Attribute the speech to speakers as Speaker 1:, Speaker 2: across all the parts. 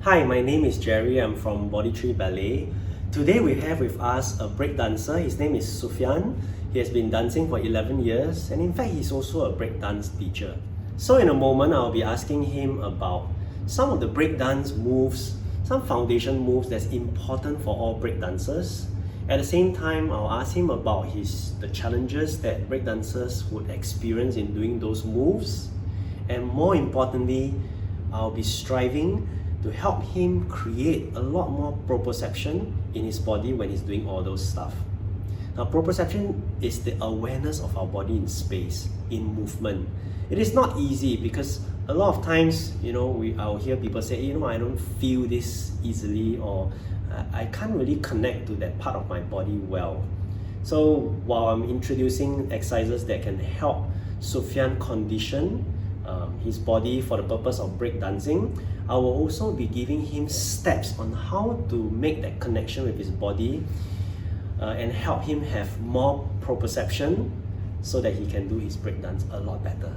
Speaker 1: Hi, my name is Jerry. I'm from BODYTREE Ballet. Today we have with us a break dancer. His name is Sufian. He has been dancing for 11 years and in fact he's also a break dance teacher. So in a moment I'll be asking him about some of the break dance moves, some foundation moves that's important for all break dancers. At the same time, I'll ask him about the challenges that break dancers would experience in doing those moves. And more importantly, I'll be striving to help him create a lot more proprioception in his body when he's doing all those stuff. Now, proprioception is the awareness of our body in space, in movement. It is not easy because a lot of times, I'll hear people say, I don't feel this easily, or I can't really connect to that part of my body well. So while I'm introducing exercises that can help Sufian condition his body for the purpose of break dancing, I will also be giving him steps on how to make that connection with his body and help him have more proprioception so that he can do his break dance a lot better.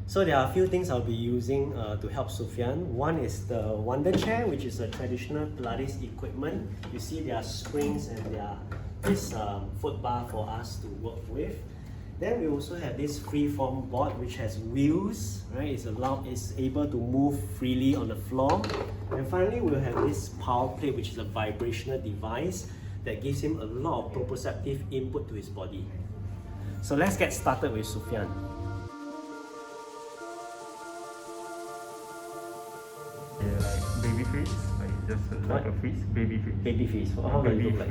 Speaker 1: So there are a few things I'll be using to help Sufian. One is the Wonder Chair, which is a traditional Pilates equipment. You see there are springs and there are this foot bar for us to work with. Then we also have this freeform board which has wheels, right? It's able to move freely on the floor. And finally, we'll have this power plate, which is a vibrational device that gives him a lot of proprioceptive input to his body. So let's get started with Sufian.
Speaker 2: Yeah, like baby face, like just like a face, baby face.
Speaker 1: Baby face. How does it look like?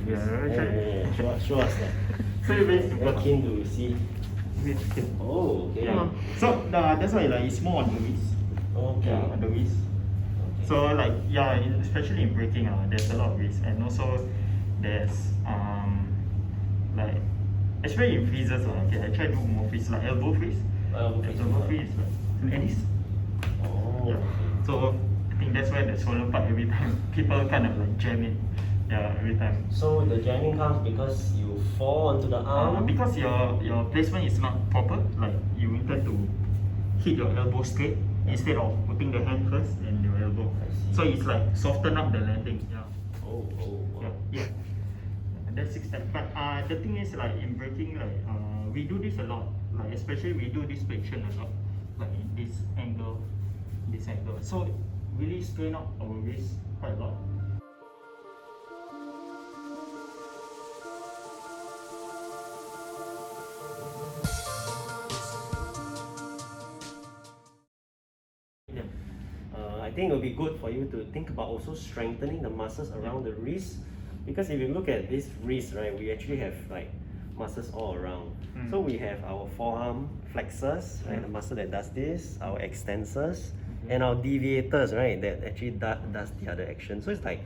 Speaker 2: Yeah.
Speaker 1: Show us that.
Speaker 2: So you're very simple.
Speaker 1: Very keen to see. Oh, okay.
Speaker 2: So that's why like it's more on the wrist.
Speaker 1: Okay.
Speaker 2: Yeah, on the wrist.
Speaker 1: Okay.
Speaker 2: So like especially in breaking, there's a lot of wrist, and also there's like especially in freezes. Okay, I try to do more freeze, like elbow freeze. Elbow freeze, like this.
Speaker 1: Oh.
Speaker 2: Yeah. So I think that's where the swollen part every time people kind of like jam it. Yeah, every time.
Speaker 1: So the jamming comes because you fall onto the arm?
Speaker 2: Because your placement is not proper. Like you intend to hit your elbow straight instead of putting the hand first and your elbow. So it's like soften up the landing. Yeah.
Speaker 1: Oh, wow.
Speaker 2: Yeah. And that's 6 steps. But the thing is, like in breaking, like we do this a lot. Like especially we do this flexion a lot. Like in this angle. So really strain out our wrist quite a lot.
Speaker 1: I think it will be good for you to think about also strengthening the muscles around the wrist, because if you look at this wrist, right, we actually have like muscles all around. So we have our forearm flexors, right, the muscle that does this, our extensors, and our deviators, right, that actually does the other action. So it's like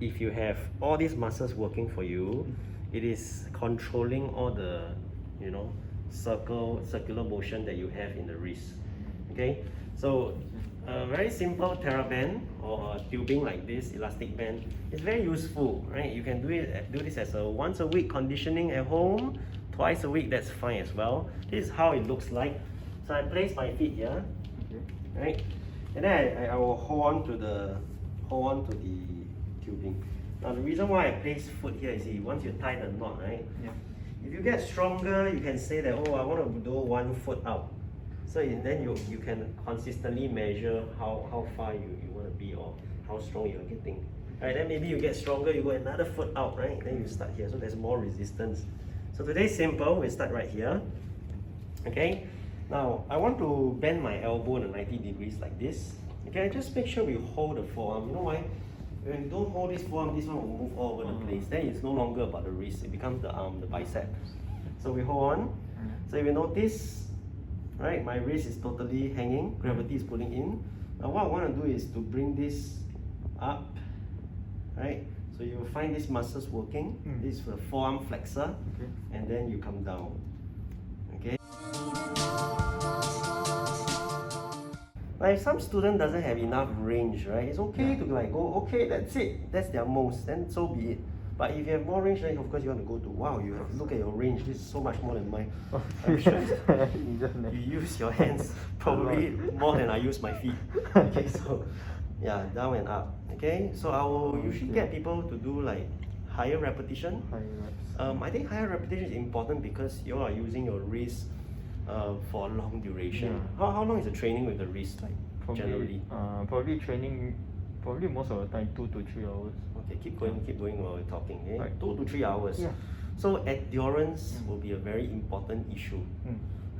Speaker 1: if you have all these muscles working for you, it is controlling all the circular motion that you have in the wrist. Okay, so a very simple TheraBand or tubing like this, elastic band, is very useful, right? You can do this as a once a week conditioning at home, twice a week, that's fine as well. This is how it looks like. So I place my feet here, right? And then I will hold on to the tubing. Now the reason why I place foot here is once you tie the knot, right?
Speaker 2: Yeah.
Speaker 1: If you get stronger, you can say that, oh, I want to do 1 foot out. So then you can consistently measure how far you want to be or how strong you're getting. Alright, then maybe you get stronger, you go another foot out, right? Then you start here, so there's more resistance. So today's simple, we start right here. Okay, now I want to bend my elbow in 90 degrees like this. Okay, just make sure we hold the forearm. You know why? When you don't hold this forearm, this one will move all over the place. Then it's no longer about the wrist, it becomes the arm, the bicep. So we hold on. So if you notice, right, my wrist is totally hanging, gravity is pulling in. Now what I want to do is to bring this up, right? So you will find these muscles working. This is the forearm flexor, and then you come down. Okay. But if some student doesn't have enough range, right, it's okay to like go, okay, that's it, that's their most, then so be it. But if you have more range, then of course you want to go to, wow, you have to look at your range, this is so much more than mine. I'm sure you use your hands probably more than I use my feet. Okay, so Yeah, down and up. Okay, so I will usually get people to do like higher repetition.
Speaker 2: Higher reps.
Speaker 1: I think higher repetition is important because you are using your wrist for a long duration.
Speaker 2: Yeah.
Speaker 1: How long is the training with the wrist like generally?
Speaker 2: Probably training, probably most of the time 2 to 3 hours.
Speaker 1: Okay, keep going while we're talking. Okay?
Speaker 2: Right.
Speaker 1: 2 to 3 hours.
Speaker 2: Yeah.
Speaker 1: So endurance will be a very important issue.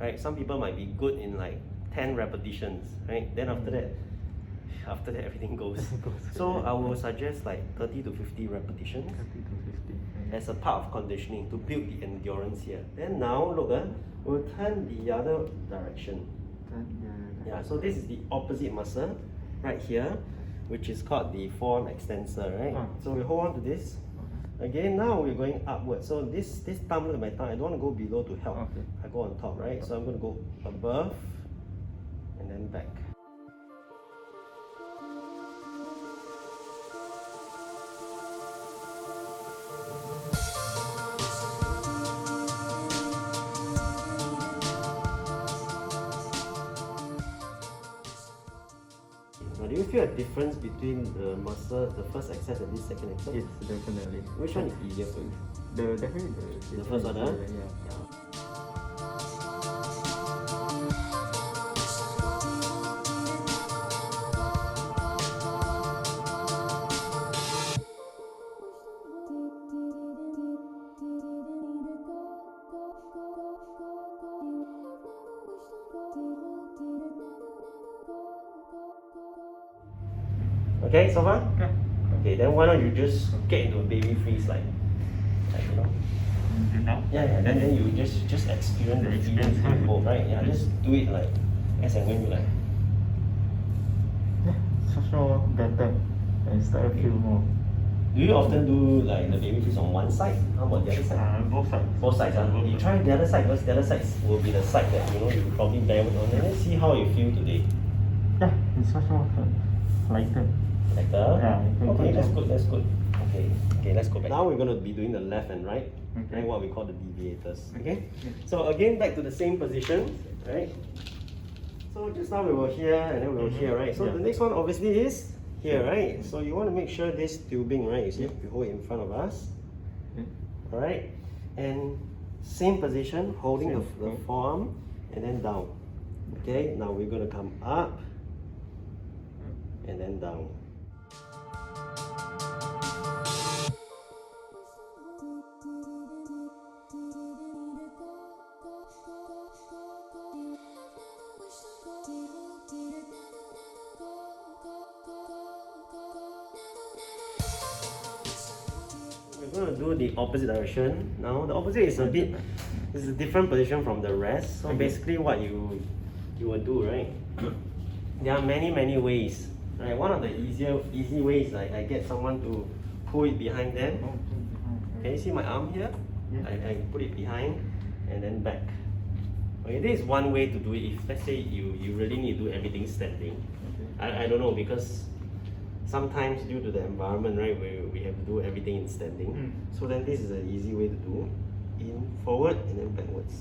Speaker 1: Right? Some people might be good in like 10 repetitions, right? Then after that everything goes. So I will suggest like 30 to 50 repetitions
Speaker 2: 30 to 50.
Speaker 1: as a part of conditioning to build the endurance here. Then now look, we'll turn the other direction. Yeah, so this is the opposite muscle right here, which is called the forearm extensor, right? So we hold on to this. Again, now we're going upwards. So this thumb, look at my thumb, I don't want to go below to help.
Speaker 2: Okay.
Speaker 1: I go on top, right? So I'm going to go above and then back. Now, do you feel a difference between the muscle, the first exercise and this second exercise?
Speaker 2: Yes, definitely.
Speaker 1: Which one is easier for you?
Speaker 2: Definitely
Speaker 1: The first one, huh?
Speaker 2: Yeah.
Speaker 1: Okay, so far?
Speaker 2: Yeah.
Speaker 1: Okay, then why don't you just get into a baby freeze like you know?
Speaker 2: Now?
Speaker 1: Yeah, then you just experience the feelings in both, right? Yeah, just do it like as and when you like.
Speaker 2: So better and start to feel more.
Speaker 1: Do you often do like the baby freeze on one side? How about the other side?
Speaker 2: Both sides.
Speaker 1: Both sides, huh? You try the other side because the other side will be the side that you probably bear with on. And let's see how you feel today.
Speaker 2: Yeah, it's also lighter.
Speaker 1: Lighter?
Speaker 2: Yeah.
Speaker 1: Okay, that's good. Okay, let's go back. Now we're going to be doing the left and right,
Speaker 2: Okay.
Speaker 1: right? What we call the deviators. Okay? So again, back to the same position, right? So just now we were here and then we were here, right? So the next one obviously is here, right? So you want to make sure this tubing, right? You see, we hold it in front of us. All right? And same position, holding the forearm and then down. Okay, now we're going to come up and then down. We're going to do the opposite direction. Now the opposite is a different position from the rest. So basically what you will do, right? There are many ways. Right? One of the easy ways, like I get someone to pull it behind them. Can you see my arm here?
Speaker 2: Yeah.
Speaker 1: I put it behind and then back. Okay, this is one way to do it. If let's say you really need to do everything standing. I don't know, because sometimes due to the environment, right, we have to do everything in standing. So then this is an easy way to do. In, forward, and then backwards.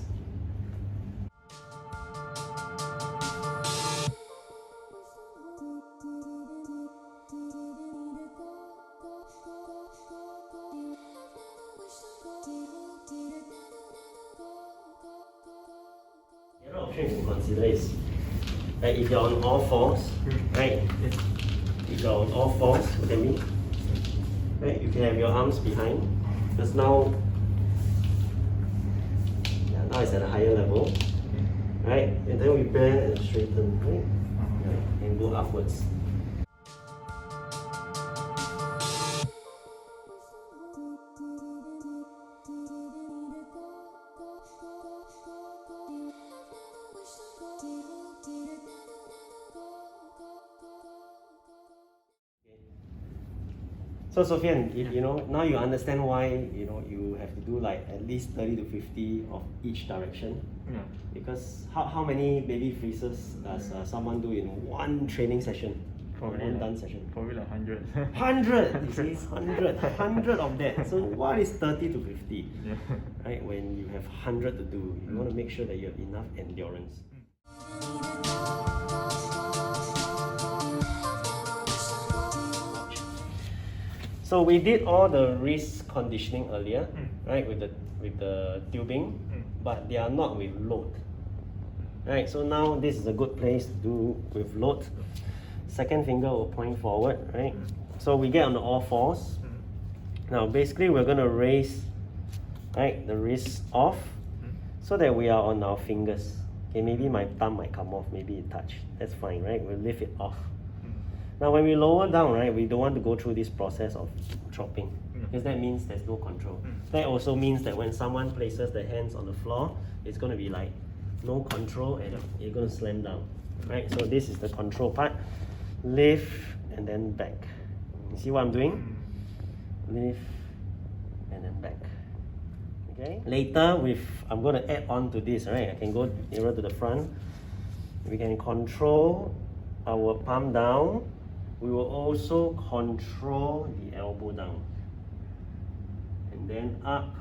Speaker 1: The other option you can consider is, right, if you're on all fours, right? If you're on all fours, look at me. Right, you can have your arms behind. Because now it's at a higher level. Right? And then we bend and straighten, right? And go upwards. So Sufian, now you understand why you have to do like at least 30 to 50 of each direction.
Speaker 2: Yeah.
Speaker 1: Because how many baby freezes does someone do in one training session?
Speaker 2: Probably
Speaker 1: one dance session?
Speaker 2: Probably like 100.
Speaker 1: 100! You see, 100 of that. So what is 30 to 50?
Speaker 2: Yeah.
Speaker 1: Right? When you have 100 to do, you want to make sure that you have enough endurance. So we did all the wrist conditioning earlier, right, with the tubing, but they are not with load. Right, so now this is a good place to do with load. Second finger will point forward, right? So we get on all fours. Now basically we're going to raise, right, the wrist off so that we are on our fingers. Okay, maybe my thumb might come off, maybe it touch. That's fine, right? We'll lift it off. Now when we lower down, right, we don't want to go through this process of dropping because that means there's no control. That also means that when someone places their hands on the floor, it's going to be like no control and you're going to slam down, right? So this is the control part. Lift and then back. You see what I'm doing? Lift and then back. Okay. Later, I'm going to add on to this, right? I can go nearer to the front. We can control our palm down. We will also control the elbow down. And then up.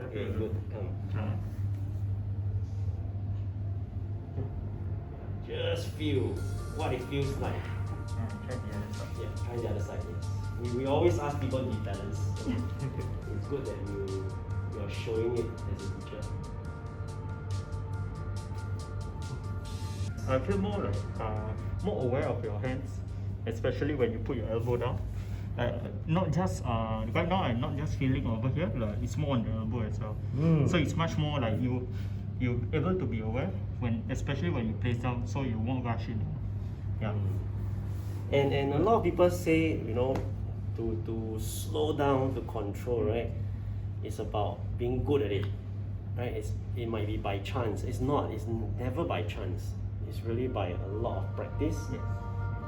Speaker 1: Okay, good. Come. Just feel what it feels like.
Speaker 2: Try the other side.
Speaker 1: Yeah, try the other side. Yes. We always ask people to be balanced. So it's good that you're showing it as a teacher.
Speaker 2: I feel more like more aware of your hands, especially when you put your elbow down. Not just right now I'm not just feeling over here, like it's more on the elbow as well. So it's much more like you're able to be aware especially when you place down, so you won't rush it. Yeah.
Speaker 1: And a lot of people say, you know, to slow down, to control, right? It's about being good at it, right? It might be by chance. It's not. It's never by chance. It's really by a lot of practice,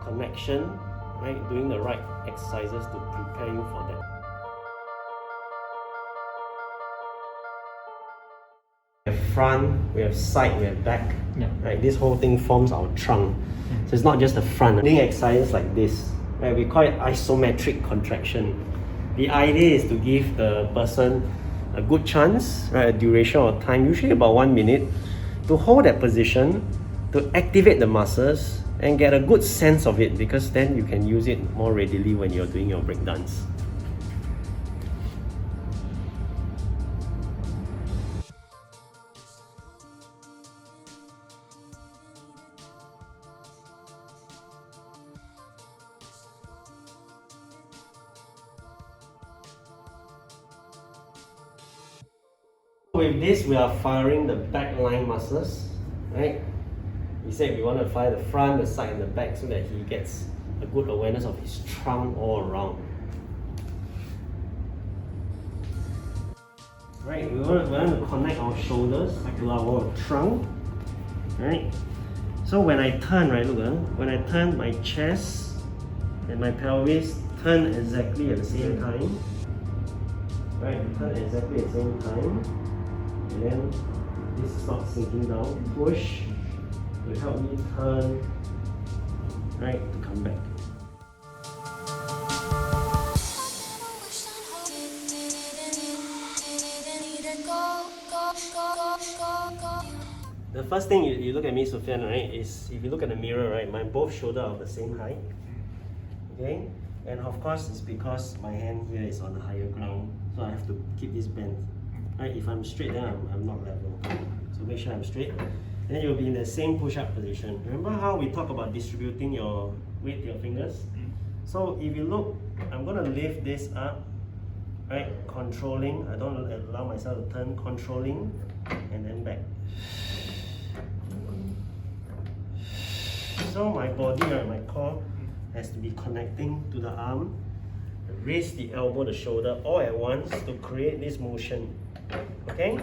Speaker 1: connection, right? Doing the right exercises to prepare you for that. We have front, we have side, we have back. Right? This whole thing forms our trunk. So it's not just the front. Doing exercises like this, right? We call it isometric contraction. The idea is to give the person a good chance, right? A duration of time, usually about 1 minute, to hold that position, to activate the muscles and get a good sense of it, because then you can use it more readily when you're doing your breakdance. With this, we are firing the back line muscles, right? We said we want to fire the front, the side, and the back so that he gets a good awareness of his trunk all around. Right, we want to connect our shoulders to our trunk, right? So when I turn, right, look, when I turn, my chest and my pelvis turn exactly at the same time. Right, turn exactly at the same time. And then this is not sinking down. Push to help me turn, right, to come back. The first thing you look at me, Sufian, right, is if you look at the mirror, right, my both shoulders are of the same height. Okay? And of course, it's because my hand here is on the higher ground, so I have to keep this bent. Right? If I'm straight, then I'm not level. So make sure I'm straight. And then you'll be in the same push-up position. Remember how we talk about distributing your weight to your fingers? So if you look, I'm going to lift this up, right? Controlling. I don't allow myself to turn. Controlling, and then back. So my body, right, my core has to be connecting to the arm. Raise the elbow, the shoulder, all at once to create this motion. Okay?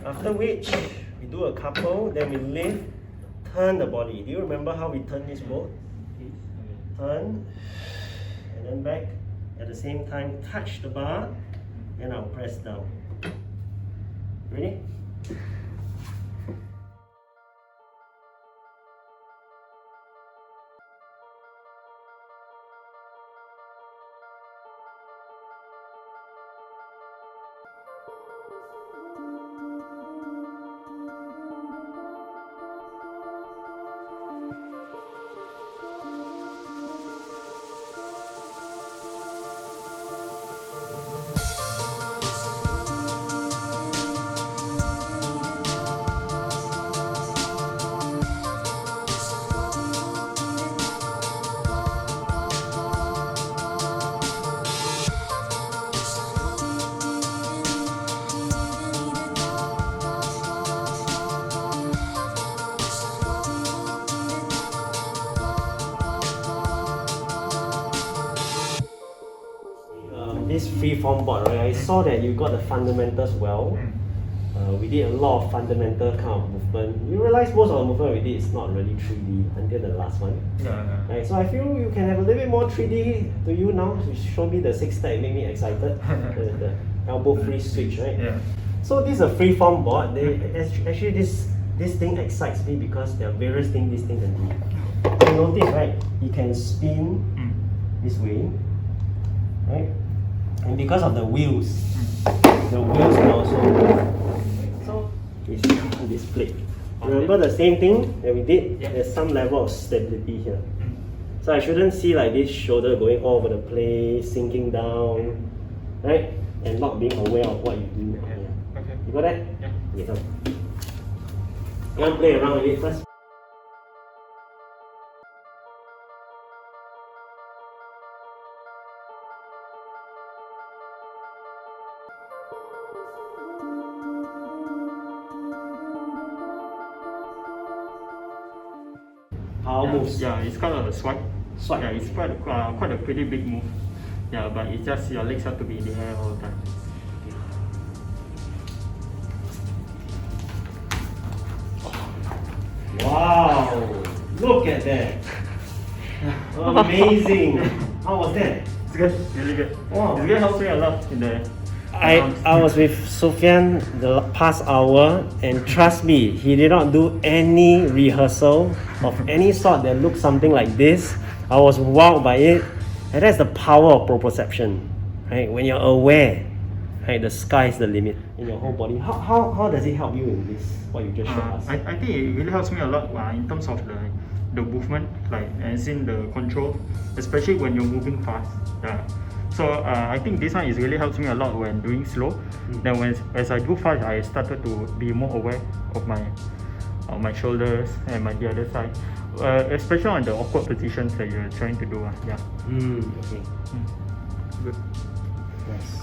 Speaker 1: After which, we do a couple, then we lift, turn the body. Do you remember how we turn this boat? Turn, and then back. At the same time, touch the bar, and I'll press down. Ready? This freeform board, right? I saw that you got the fundamentals well. We did a lot of fundamental kind of movement. We realized most of the movement we did is not really 3D until the last one. Right? So I feel you can have a little bit more 3D to you now. You show me the 6 step, it made me excited. the elbow free switch, right?
Speaker 2: Yeah.
Speaker 1: So this is a freeform board. Actually this thing excites me because there are various things this thing can do. You notice, right? You can spin this way, right? And because of the wheels can also move. So it's this plate. Remember the same thing that we did?
Speaker 2: Yeah.
Speaker 1: There's some level of stability here. So I shouldn't see like this shoulder going all over the place, sinking down, right? And not being aware of what you do.
Speaker 2: Yeah. Okay.
Speaker 1: You got that?
Speaker 2: Yeah.
Speaker 1: Okay, come. You want to play around with it first? Power moves.
Speaker 2: Yeah, it's called a swipe.
Speaker 1: Swipe.
Speaker 2: Yeah, it's quite a pretty big move. Yeah, but it's just your legs have to be in the air all the time.
Speaker 1: Wow! Look at that! Amazing! How was that?
Speaker 2: It's good, really good.
Speaker 1: Wow.
Speaker 2: It's good, helps me a lot in the.
Speaker 1: I was with Sufian the past hour, and trust me, he did not do any rehearsal of any sort that looked something like this. I was wowed by it, and that's the power of proprioception, right? When you're aware, right, the sky is the limit in your whole body. How does it help you in this? What you just showed us?
Speaker 2: I think it really helps me a lot in terms of the movement, like as in the control, especially when you're moving fast. Yeah. So I think this one is really helps me a lot when doing slow. Then as I do fast, I started to be more aware of my shoulders and the other side, especially on the awkward positions that you're trying to do. Yeah.
Speaker 1: Okay.
Speaker 2: Good.
Speaker 1: Yes.